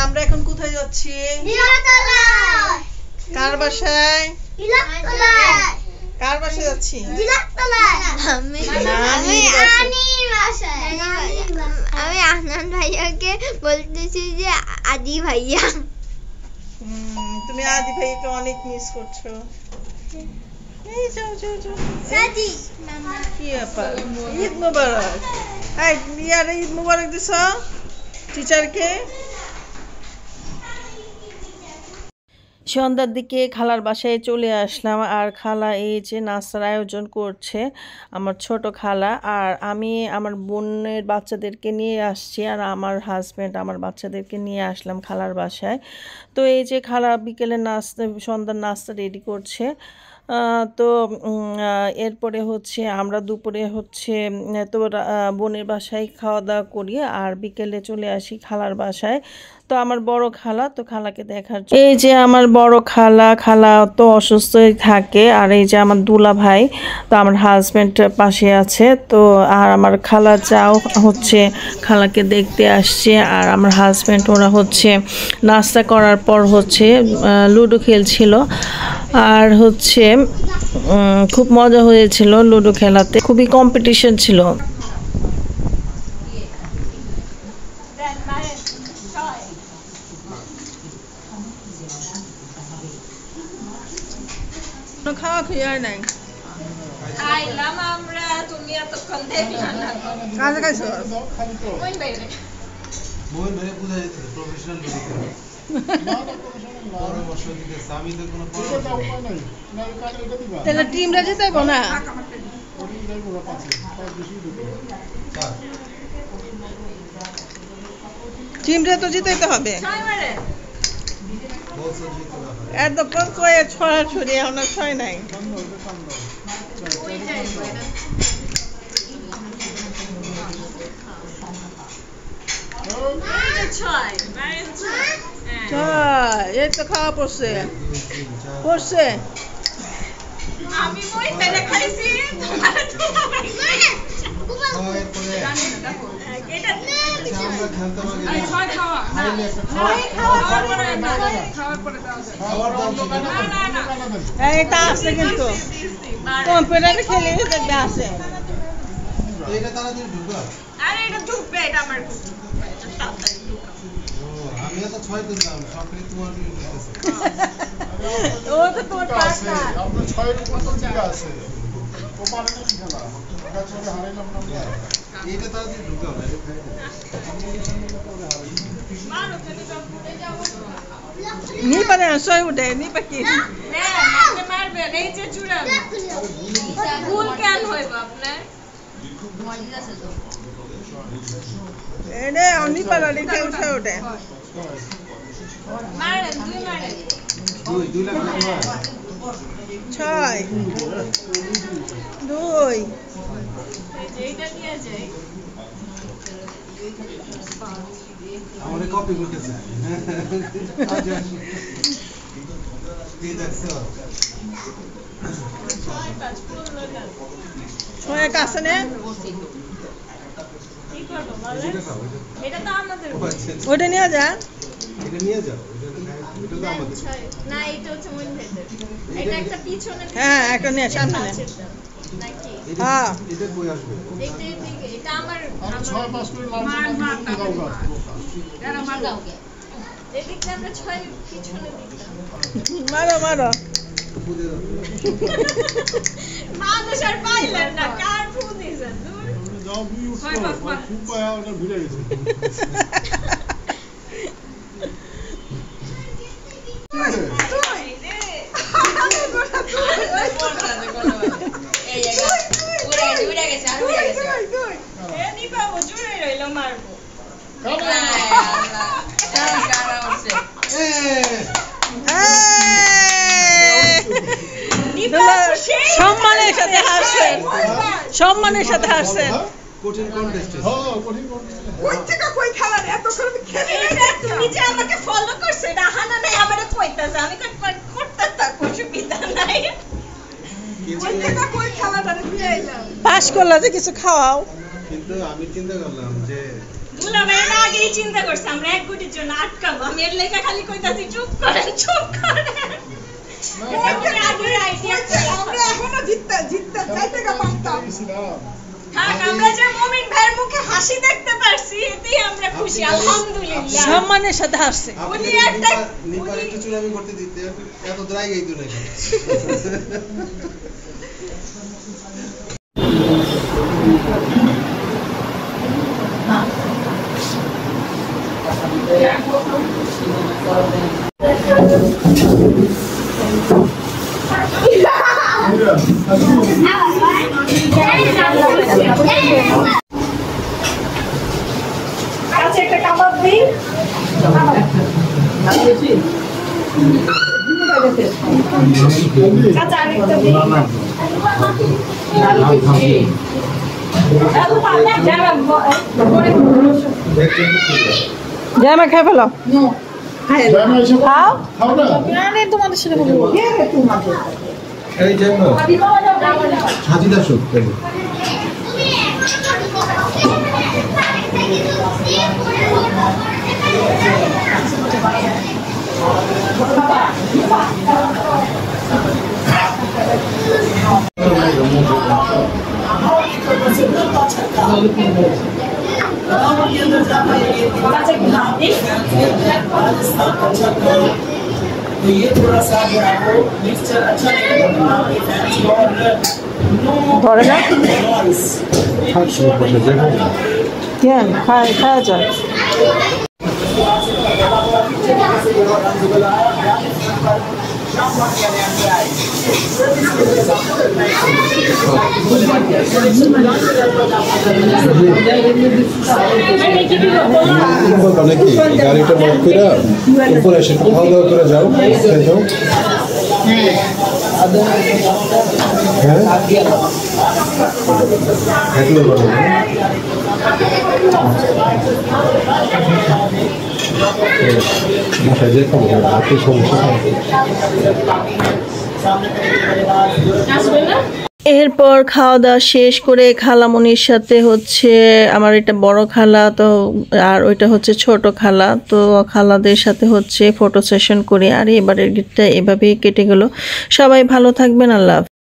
আমরা এখন কোথায় যাচ্ছি? কার বাসায়? কার বাসায় যাচ্ছি? আমি আহনান ভাইয়াকে বলতেছি যে আদি ভাইয়া। তুমি আদি ভাইকে অনেক মিস করছো। এই যাও যাও যাও। কি ব্যাপার? ঈদ মোবারক। এই ইয়ারে ঈদ মোবারক দিছ টিচারকে? সন্ধ্যার দিকে খালার বাসায় চলে আসলাম, আর খালা এই যে নাস্তার আয়োজন করছে, আমার ছোট খালা। আর আমি আমার বোনের বাচ্চাদেরকে নিয়ে আসছি, আর আমার হাজব্যান্ড আমার বাচ্চাদেরকে নিয়ে আসলাম খালার বাসায়। তো এই যে খালা বিকেলে নাস্তা, সন্ধ্যার নাস্তা রেডি করছে। তো এরপরে হচ্ছে আমরা দুপুরে হচ্ছে তো বোনের বাসায় খাওয়া দাওয়া করি, আর বিকেলে চলে আসি খালার বাসায়। তো আমার বড় খালা, তো খালাকে দেখার জন্য এই যে আমার বড় খালা, খালা তো অসুস্থই থাকে। আর এই যে আমার দুলা ভাই, তো আমার হাজব্যান্ড পাশে আছে। তো আর আমার খালা যাও হচ্ছে খালাকে দেখতে আসছে, আর আমার হাজব্যান্ড ওরা হচ্ছে নাস্তা করার পর হচ্ছে লুডো খেলছিল। আর হচ্ছে খুব মজা হয়েছিল লুডো খেলাতে, খুবই কম্পিটিশন ছিল। খাওয়া খাওয়া নাই, খাইলাম আমরা। তুমি এতক্ষণ দেখলা না, কাজে খাইছো? ওই বাইরে মোহন ভাই বুঝা যাচ্ছে প্রফেশনাল দিকে না, না প্রফেশনাল না, পরামর্শ দিতে আমি তো কোনো পরামর্শ নাই না, কাজ এটা দিবা তাহলে টিম রে যেতে হবে না, ওই যাই পুরো পাশে পাঁচ বেশি দিতে চার টিম রে তো জিতাইতে হবে। ছয় মারে বলছো জিততে হবে, এতক্ষণ কয়ে ছয় ছড়ি আমরা ছয় নাই। এই তো খাওয়া পড়ছে পড়ছে, আমি মই পেলে খাইছি এটা আছে কিন্তু কম্পিউটারে খেলে দেখবে আছে। এটা তাড়াতাড়ি ঢুকবে, আরে এটা ঢুকবে, এটা আমার আমি তো 6 দিলাম সকালে তোমার দিতেছে ও তো তোর পার্টনার, আমরা 6 এর কত জায়গা আছে ও পারে না খেলা, ওটা চলে হারাইলাম না। এটা তাড়াতাড়ি ঢুকবে না, মারো চলে যাও নি পারে সই উঠে নি পাকি না আপনি মারবে এই যে চুড়া ভুল কেন হইব আপনার মজি আছে তো এনে অনি পারে লিখে উঠে উঠে মারেন দুই মারেন দুই লাখ মার 6 2 এইটা নিয়ে যাই আমারে কপি করতেছে এই দেখছো 6 কাছে নে কি করব বলে এটা তো আমাদের ওটা নিয়ে যা, এটা নিয়ে যাও, এটা তো আমাদের না, এটা হচ্ছে মইন ভাইদের, এটা একটা পিছনে, হ্যাঁ একটা নিয়ে সামনে নাকি হ্যাঁ এটা কই আসবে, এটা আমার 6-5 করে মার দাও এরা মার দাও এদিকে আমরা 6 পিছনে দিতাম, মারো মারো মানুষ আর পাইলেন না, কার ফোন দিছেন দূর যাও বিউস খুব পায়া ওটা ভিড়ে গেছে। সম্মানের সাথে হাসছেন, সম্মানের সাথে হাসছেন। কঠিন কন্টেস্ট, হ্যাঁ কঠিন কন্টেস্ট। কই থেকে কই খেলার এত করে খেলে এটা তুমি যে আমাকে ফলো করছ, এটা হানা নাই আমারে কইতাছ, আমি করতে তা কিছু বিদা নাই। পাস করলা যে কিছু খাওয়াও। কিন্তু আমি চিন্তা করলাম যে দুলাভাই না আগেই চিন্তা করছে আমরা এক কোটির জন্য আটকাবো, আমি এর লেখা খালি কইতাছি চুপ করেন চুপ করেন। আমরা এখনো জিততে চাইতে পারতাম। থাক, আমরা যে মুমিন ভাইয়ের মুখে হাসি দেখতে পারছি এতেই আমরা খুশি, আলহামদুলিল্লাহ। সম্মানের সাথে হাসছে। উনি একটা নিপার একটু চুলামি করতে দিতে এত দ্রাই গাইতো না। কাছে একটা কাবাব দিই। চাচা আরেকটা দিই। জামা খাই ফেলো। খাও। খাও না। না তোমাদের সাথে বলবো। এই জন্য হাজিদা শুক तो ये थोड़ा सा अगर आपको मिक्सचर अच्छा लगेगा ধরে না नॉइस কেন খাওয়া যায়। নাকি গাড়িটা বক করে উপরে এসে খাওয়া দাওয়া করে যাও, খেয়ে যাও। হ্যাঁ থাকলে ভালো। বাসায় যে খাবো আপনি সমস্যা এরপর খাওয়া দাওয়া শেষ করে খালামণির সাথে হচ্ছে আমার এটা বড় খালা তো আর ওইটা হচ্ছে ছোট খালা, তো খালাদের সাথে হচ্ছে ফটো সেশন করে আর এবারের গীতটা এভাবেই কেটে গেল। সবাই ভালো থাকবেন, আল্লাহ হাফেজ।